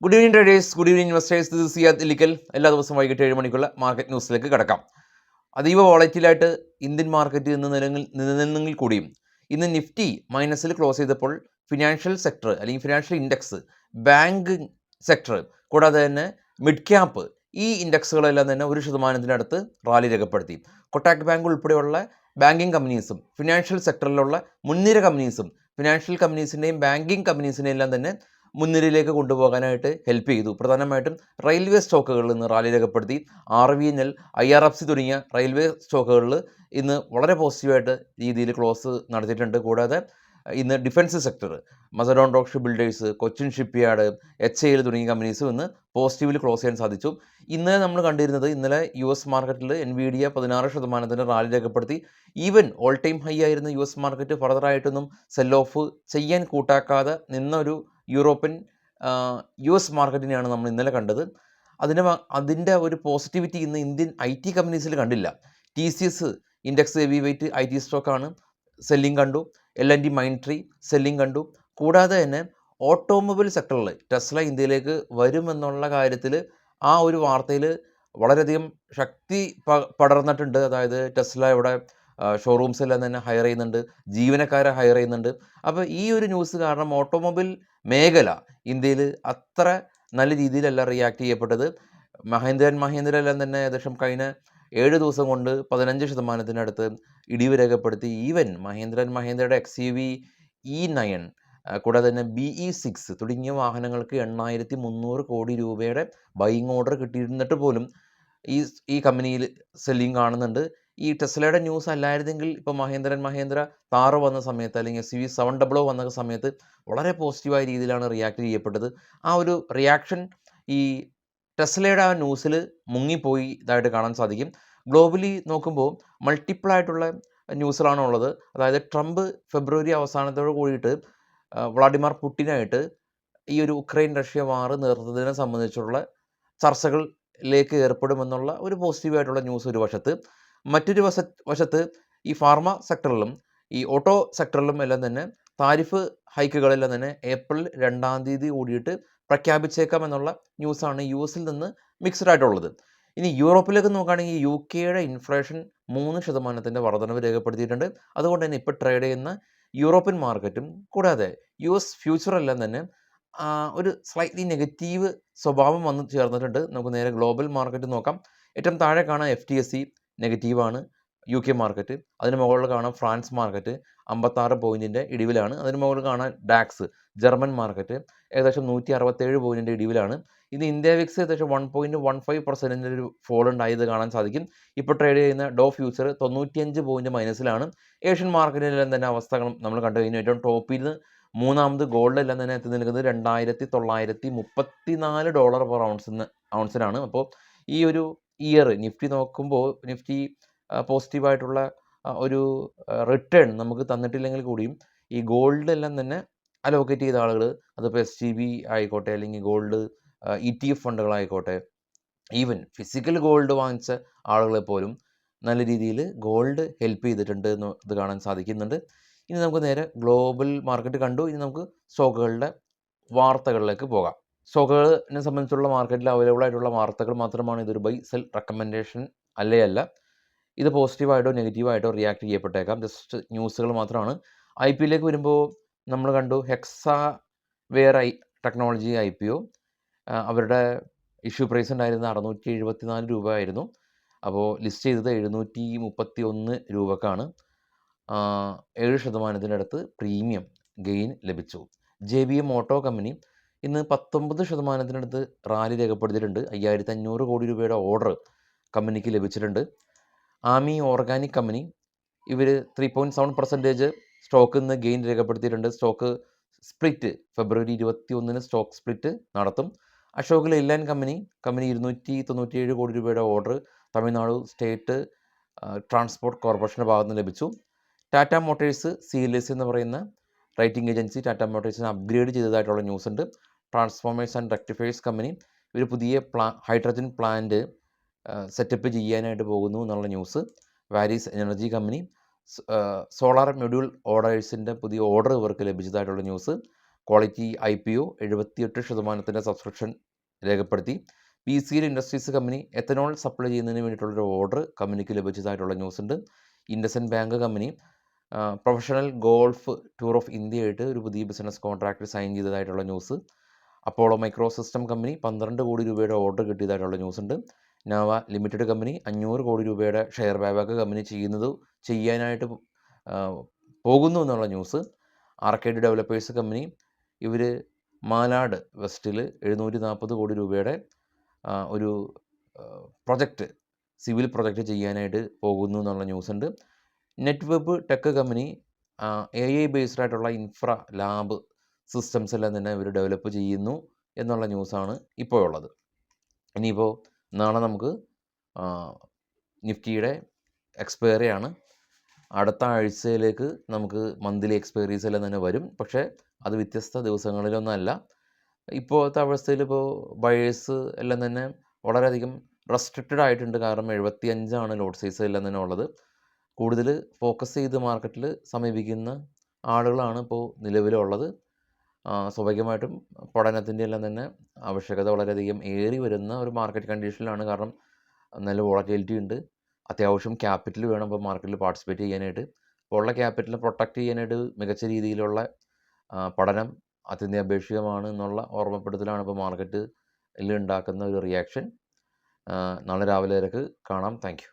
Good evening traders, good evening investors. This is Siyad Illikkal. എല്ലാ ദിവസവും വൈകിട്ട് 7 മണിക്കുള്ള മാർക്കറ്റ് ന്യൂസിലേക്ക് കടക്കാം. അതീവ വോളറ്റിലായിട്ട് ഇന്ത്യൻ മാർക്കറ്റ് ഇന്ന് നിലനിന്നെങ്കിൽ കൂടിയും ഇന്ന് നിഫ്റ്റി മൈനസിൽ ക്ലോസ് ചെയ്തപ്പോൾ ഫിനാൻഷ്യൽ സെക്ടർ അല്ലെങ്കിൽ ഫിനാൻഷ്യൽ ഇൻഡെക്സ്, ബാങ്കിങ് സെക്ടർ, കൂടാതെ തന്നെ മിഡ് ക്യാപ്പ്, ഈ ഇൻഡെക്സുകളെല്ലാം തന്നെ 1% റാലി രേഖപ്പെടുത്തി. കൊട്ടാക് ബാങ്ക് ഉൾപ്പെടെയുള്ള ബാങ്കിങ് കമ്പനീസും ഫിനാൻഷ്യൽ സെക്ടറിലുള്ള മുൻനിര കമ്പനീസും ഫിനാൻഷ്യൽ കമ്പനീസിൻ്റെയും ബാങ്കിങ് കമ്പനീസിനെയും എല്ലാം തന്നെ മുൻനിരയിലേക്ക് കൊണ്ടുപോകാനായിട്ട് ഹെൽപ്പ് ചെയ്തു. പ്രധാനമായിട്ടും റെയിൽവേ സ്റ്റോക്കുകളിൽ ഇന്ന് റാലി രേഖപ്പെടുത്തി. RVNL, IRFC തുടങ്ങിയ റെയിൽവേ സ്റ്റോക്കുകളിൽ ഇന്ന് വളരെ പോസിറ്റീവായിട്ട് രീതിയിൽ ക്ലോസ് നടത്തിയിട്ടുണ്ട്. കൂടാതെ ഇന്ന് defence sector, Mazagon Dock Shipbuilders, Cochin Shipyard, HAL തുടങ്ങിയ കമ്പനീസും ഇന്ന് പോസിറ്റീവിൽ ക്ലോസ് ചെയ്യാൻ സാധിച്ചു. ഇന്നലെ നമ്മൾ കണ്ടിരുന്നത്, ഇന്നലെ US മാർക്കറ്റിൽ NVIDIA 16% റാലി രേഖപ്പെടുത്തി. ഈവൻ ഓൾ ടൈം ഹൈ ആയിരുന്ന US മാർക്കറ്റ് ഫർദറായിട്ടൊന്നും സെൽ ഓഫ് ചെയ്യാൻ കൂട്ടാക്കാതെ നിന്നൊരു യൂറോപ്യൻ US മാർക്കറ്റിനെയാണ് നമ്മൾ ഇന്നലെ കണ്ടത്. അതിൻ്റെ ഒരു പോസിറ്റിവിറ്റി ഇന്ന് ഇന്ത്യൻ IT കമ്പനീസിൽ കണ്ടില്ല. TCS index heavy weight IT സ്റ്റോക്കാണ്, സെല്ലിംഗ് കണ്ടു. L&T മൈൻട്രി സെല്ലിംഗ് കണ്ടു. കൂടാതെ തന്നെ ഓട്ടോമൊബൈൽ സെക്ടറിൽ ടെസ്ല ഇന്ത്യയിലേക്ക് വരുമെന്നുള്ള കാര്യത്തിൽ ആ ഒരു വാർത്തയിൽ വളരെയധികം ശക്തി പടർന്നിട്ടുണ്ട്. അതായത് ടെസ്ല ഇവിടെ ഷോറൂംസ് എല്ലാം തന്നെ ഹയർ ചെയ്യുന്നുണ്ട്, ജീവനക്കാരെ ഹയർ ചെയ്യുന്നുണ്ട്. അപ്പോൾ ഈ ഒരു ന്യൂസ് കാരണം ഓട്ടോമൊബൈൽ മേഖല ഇന്ത്യയിൽ അത്ര നല്ല രീതിയിലല്ല റിയാക്ട് ചെയ്യപ്പെട്ടത്. മഹീന്ദ്ര എല്ലാം തന്നെ ഏകദേശം കഴിഞ്ഞ 7 ദിവസം കൊണ്ട് 15% ഇടിവ് രേഖപ്പെടുത്തി. ഈവൻ മഹീന്ദ്രയുടെ XUV E9, കൂടാതെ തന്നെ BE6 തുടങ്ങിയ വാഹനങ്ങൾക്ക് 8,300 കോടി രൂപയുടെ ബൈയിങ് ഓർഡർ കിട്ടിയിരുന്നിട്ട് പോലും ഈ കമ്പനിയിൽ സെല്ലിങ് കാണുന്നുണ്ട്. ഈ ടെസ്ലയുടെ ന്യൂസ് അല്ലായിരുന്നെങ്കിൽ ഇപ്പോൾ മഹീന്ദ്ര താറ് വന്ന സമയത്ത്, അല്ലെങ്കിൽ XUV 700 വന്ന സമയത്ത് വളരെ പോസിറ്റീവായ രീതിയിലാണ് റിയാക്ട് ചെയ്യപ്പെട്ടത്. ആ ഒരു റിയാക്ഷൻ ഈ ടെസ്ലയുടെ ആ ന്യൂസിൽ മുങ്ങിപ്പോയി ഇതായിട്ട് കാണാൻ സാധിക്കും. ഗ്ലോബലി നോക്കുമ്പോൾ മൾട്ടിപ്പിളായിട്ടുള്ള ന്യൂസുകളാണ് ഉള്ളത്. അതായത് ട്രംപ് ഫെബ്രുവരി അവസാനത്തോട് കൂടിയിട്ട് വ്ളാഡിമിർ പുടിനായിട്ട് ഈ ഒരു ഉക്രൈൻ റഷ്യ വാർ നിർത്തുന്നതിനെ സംബന്ധിച്ചുള്ള ചർച്ചകളിലേക്ക് ഏർപ്പെടുമെന്നുള്ള ഒരു പോസിറ്റീവായിട്ടുള്ള ന്യൂസ് ഒരു വശത്ത്. മറ്റൊരു വശത്ത് ഈ ഫാർമ സെക്ടറിലും ഈ ഓട്ടോ സെക്ടറിലും എല്ലാം തന്നെ താരിഫ് ഹൈക്കുകളെല്ലാം തന്നെ ഏപ്രിൽ 2 കൂടിയിട്ട് പ്രഖ്യാപിച്ചേക്കാം എന്നുള്ള ന്യൂസാണ് US നിന്ന് മിക്സഡ് ആയിട്ടുള്ളത്. ഇനി യൂറോപ്പിലേക്ക് നോക്കുകയാണെങ്കിൽ UKയുടെ ഇൻഫ്ലേഷൻ 3% വർധനവ് രേഖപ്പെടുത്തിയിട്ടുണ്ട്. അതുകൊണ്ട് തന്നെ ഇപ്പോൾ ട്രേഡ് ചെയ്യുന്ന യൂറോപ്യൻ മാർക്കറ്റും കൂടാതെ US ഫ്യൂച്ചറെല്ലാം തന്നെ ഒരു സ്ലൈറ്റ്ലി നെഗറ്റീവ് സ്വഭാവം വന്ന് ചേർന്നിട്ടുണ്ട്. നമുക്ക് നേരെ ഗ്ലോബൽ മാർക്കറ്റ് നോക്കാം. ഏറ്റവും താഴെ കാണാം FTSE നെഗറ്റീവാണ്, UK മാർക്കറ്റ്. അതിന് മുകളിൽ കാണാം ഫ്രാൻസ് മാർക്കറ്റ് 56 പോയിൻറ്റിൻ്റെ ഇടിവിലാണ്. അതിന് മുകളിൽ കാണാം ഡാക്സ് ജർമ്മൻ മാർക്കറ്റ് ഏകദേശം 167 പോയിൻറ്റിൻ്റെ ഇടിവിലാണ്. ഇത് ഇന്ത്യ വിക്സ് ഏകദേശം 1.15% ഒരു ഫോൾ ഉണ്ടായത് കാണാൻ സാധിക്കും. ഇപ്പോൾ ട്രേഡ് ചെയ്യുന്ന ഡോ ഫ്യൂച്ചർ 95 പോയിൻറ്റ് മൈനസിലാണ്. ഏഷ്യൻ മാർക്കറ്റിലെല്ലാം തന്നെ അവസ്ഥകൾ നമ്മൾ കണ്ടു കഴിഞ്ഞു. ഏറ്റവും ടോപ്പിൽ നിന്ന് മൂന്നാമത് ഗോൾഡെല്ലാം തന്നെ എത്തി നിൽക്കുന്നത് $2,934 പെർ ഔൺസിനാണ്. അപ്പോൾ ഈ ഒരു ഇയർ നിഫ്റ്റി നോക്കുമ്പോൾ നിഫ്റ്റി പോസിറ്റീവായിട്ടുള്ള ഒരു റിട്ടേൺ നമുക്ക് തന്നിട്ടില്ലെങ്കിൽ കൂടിയും ഈ ഗോൾഡെല്ലാം തന്നെ അലോക്കേറ്റ് ചെയ്ത ആളുകൾ, അതിപ്പോൾ STB ആയിക്കോട്ടെ, അല്ലെങ്കിൽ ഗോൾഡ് ETF ഫണ്ടുകളായിക്കോട്ടെ, ഈവൻ ഫിസിക്കൽ ഗോൾഡ് വാങ്ങിച്ച ആളുകളെ പോലും നല്ല രീതിയിൽ ഗോൾഡ് ഹെൽപ്പ് ചെയ്തിട്ടുണ്ട് എന്ന് ഇത് കാണാൻ സാധിക്കുന്നുണ്ട്. ഇനി നമുക്ക് നേരെ ഗ്ലോബൽ മാർക്കറ്റ് കണ്ടു. ഇനി നമുക്ക് സ്റ്റോക്കുകളുടെ വാർത്തകളിലേക്ക് പോകാം. സ്റ്റോക്കുകളിനെ സംബന്ധിച്ചുള്ള മാർക്കറ്റിൽ അവൈലബിൾ ആയിട്ടുള്ള വാർത്തകൾ മാത്രമാണ്. ഇതൊരു ബൈ സെൽ റെക്കമെൻഡേഷൻ അല്ല. ഇത് പോസിറ്റീവായിട്ടോ നെഗറ്റീവായിട്ടോ റിയാക്ട് ചെയ്യപ്പെട്ടേക്കാം. ജസ്റ്റ് ന്യൂസുകൾ മാത്രമാണ്. IPOയിലേക്ക് വരുമ്പോൾ നമ്മൾ കണ്ടു ഹെക്സാവെയർ ടെക്നോളജി IPO. അവരുടെ ഇഷ്യൂ പ്രൈസ് ഉണ്ടായിരുന്നത് 674 രൂപ ആയിരുന്നു. അപ്പോൾ ലിസ്റ്റ് ചെയ്തത് 731 രൂപക്കാണ്. 7% പ്രീമിയം ഗെയിൻ ലഭിച്ചു. JBM ഓട്ടോ കമ്പനി ഇന്ന് 19% റാലി രേഖപ്പെടുത്തിയിട്ടുണ്ട്. 5,500 കോടി രൂപയുടെ ഓർഡർ കമ്പനിക്ക് ലഭിച്ചിട്ടുണ്ട്. ആമി ഓർഗാനിക് കമ്പനി ഇവർ 3.7% സ്റ്റോക്ക് ഇന്ന് ഗെയിൻ രേഖപ്പെടുത്തിയിട്ടുണ്ട്. സ്റ്റോക്ക് സ്പ്ലിറ്റ് ഫെബ്രുവരി 21 സ്റ്റോക്ക് സ്പ്ലിറ്റ് നടത്തും. അശോക് ലെയ്ലാൻഡ് കമ്പനി 297 കോടി രൂപയുടെ ഓർഡർ തമിഴ്നാട് സ്റ്റേറ്റ് ട്രാൻസ്പോർട്ട് കോർപ്പറേഷൻ്റെ ഭാഗത്ത് നിന്ന് ലഭിച്ചു. ടാറ്റ മോട്ടേഴ്സ് CLS എന്ന് പറയുന്ന റേറ്റിംഗ് ഏജൻസി ടാറ്റ മോട്ടേഴ്സിനെ അപ്ഗ്രേഡ് ചെയ്തതായിട്ടുള്ള ന്യൂസ് ഉണ്ട്. ട്രാൻസ്ഫോമേഴ്സ് ആൻഡ് റെക്ടിഫയേഴ്സ് കമ്പനി ഇവർ പുതിയ ഹൈഡ്രജൻ പ്ലാന്റ് സെറ്റപ്പ് ചെയ്യാനായിട്ട് പോകുന്നു എന്നുള്ള news. Waaree Energy company solar module ഓർഡേഴ്സിൻ്റെ പുതിയ ഓർഡർ ഇവർക്ക് ലഭിച്ചതായിട്ടുള്ള ന്യൂസ്. ക്വാളിറ്റി IPO 78% സബ്സ്ക്രിപ്ഷൻ രേഖപ്പെടുത്തി. PCL Industries company ethanol supply ചെയ്യുന്നതിന് വേണ്ടിയിട്ടുള്ളൊരു ഓർഡർ കമ്പനിക്ക് ലഭിച്ചതായിട്ടുള്ള ന്യൂസുണ്ട്. IndusInd Bank company Professional Golf Tour of ഇന്ത്യയായിട്ട് ഒരു പുതിയ ബിസിനസ് കോൺട്രാക്റ്റ് സൈൻ ചെയ്തതായിട്ടുള്ള news. Apollo Micro system company 12 കോടി രൂപയുടെ ഓർഡർ കിട്ടിയതായിട്ടുള്ള ന്യൂസുണ്ട്. നാവ ലിമിറ്റഡ് കമ്പനി 500 കോടി രൂപയുടെ ഷെയർ ബൈബാക്ക് കമ്പനി ചെയ്യാനായിട്ട് പോകുന്നു എന്നുള്ള ന്യൂസ്. ആർക്കേഡ് ഡെവലപ്പേഴ്സ് കമ്പനി ഇവർ മാലാഡ് വെസ്റ്റിൽ 740 കോടി രൂപയുടെ ഒരു പ്രൊജക്റ്റ് സിവിൽ പ്രൊജക്റ്റ് ചെയ്യാനായിട്ട് പോകുന്നു എന്നുള്ള ന്യൂസുണ്ട്. Netweb Tech company AI based ആയിട്ടുള്ള ഇൻഫ്ര ലാബ് സിസ്റ്റംസ് എല്ലാം തന്നെ ഇവർ ഡെവലപ്പ് ചെയ്യുന്നു എന്നുള്ള ന്യൂസാണ് ഇപ്പോൾ ഉള്ളത്. ഇനിയിപ്പോൾ നാളെ നമുക്ക് നിഫ്റ്റിയുടെ എക്സ്പയറിയാണ്. അടുത്ത ആഴ്ചയിലേക്ക് നമുക്ക് മന്ത്ലി എക്സ്പയറീസ് എല്ലാം തന്നെ വരും. പക്ഷേ അത് വ്യത്യസ്ത ദിവസങ്ങളിലൊന്നല്ല. ഇപ്പോഴത്തെ അവസ്ഥയിൽ ഇപ്പോൾ ബയേഴ്സ് എല്ലാം തന്നെ വളരെയധികം റെസ്ട്രിക്റ്റഡ് ആയിട്ടുണ്ട്. കാരണം 75 ലോട്ട് സൈസ് എല്ലാം തന്നെ ഉള്ളത്. കൂടുതൽ ഫോക്കസ് ചെയ്ത് മാർക്കറ്റിൽ സമീപിക്കുന്ന ആളുകളാണ് ഇപ്പോൾ നിലവിലുള്ളത്. സ്വാഭാവികമായിട്ടും പഠനത്തിൻ്റെ എല്ലാം തന്നെ ആവശ്യകത വളരെയധികം ഏറി വരുന്ന ഒരു മാർക്കറ്റ് കണ്ടീഷനിലാണ്. കാരണം നല്ല വോളറ്റിലിറ്റി ഉണ്ട്. അത്യാവശ്യം ക്യാപിറ്റൽ വേണം ഇപ്പോൾ മാർക്കറ്റിൽ പാർട്ടിസിപ്പേറ്റ് ചെയ്യാനായിട്ട്. അപ്പോൾ ഉള്ള ക്യാപിറ്റലിനെ പ്രൊട്ടക്റ്റ് ചെയ്യാനായിട്ട് മികച്ച രീതിയിലുള്ള പഠനം അത്യന്താപേക്ഷിതമാണ് എന്നുള്ള ഓർമ്മപ്പെടുത്തലാണ് ഇപ്പോൾ മാർക്കറ്റിൽ ഉണ്ടാക്കുന്ന ഒരു റിയാക്ഷൻ. നാളെ രാവിലെ കാണാം. Thank you.